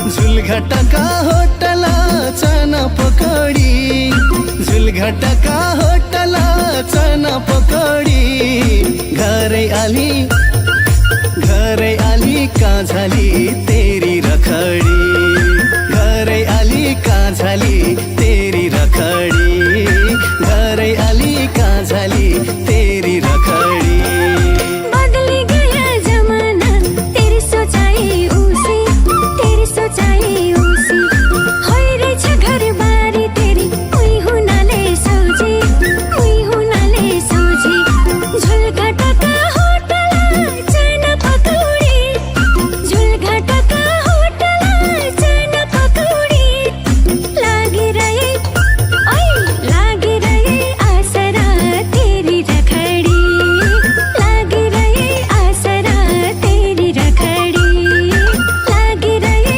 झुलघटका होटला चना पकड़ी, झुलघटका होटला चना पकड़ी। घरे आली का झाली तेरी रखड़ी, घरे आली का झाली तेरी रखड़ी, घरे आली का झाली तेरी रखड़ी। बदल गया जमाना तेरी सोचाई उसी, तेरी सोचाई उसी। होई रे घर बारी तेरी उई हुनाले सोझी, उई हुनाले सोझी। झुलघटका होटला चना पकौड़ी, झुलघटका होटला चना पकौड़ी। लागी रहे आसरा तेरी रखड़ी, लागी रहे आसरा तेरी रखड़ी, लागी रहे।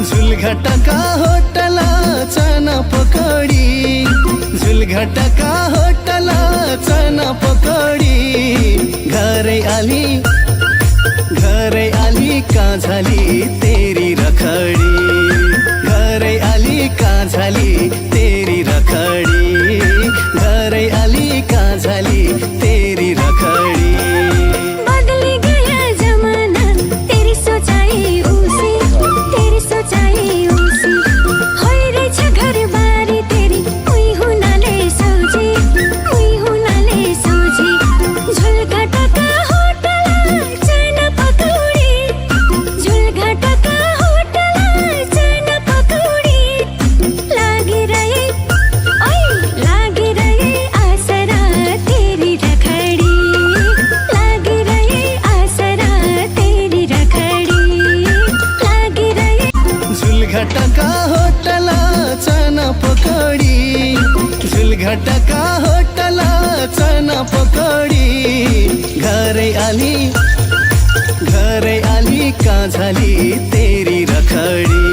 झुलघटका होटला चना पकड़ी, झुलघटका होटला चना पकड़ी। घरे आली का झाली तेरी रखड़ी, घरे आली का झाली तेरी रखड़ी, घरे आली का झाली तेरी रखड़ी। बदल गया जमाना तेरी सोचाई उसी, तेरी सोचाई उसी। होई रे घर बारी तेरी उई हुनाले सोझी, उई हुनाले सोझी। झुलघटका होटला चना पकौड़ी, झुलघटका होटला चना पकौड़ी। लागी रहे आसरा तेरी रखड़ी, लागी रहे आसरा तेरी रखड़ी, लागी रहे। झुलघटका होटला चना पकड़ी, झुलघटका होटला चना पकड़ी। घरे आली का झाली तेरी रखड़ी,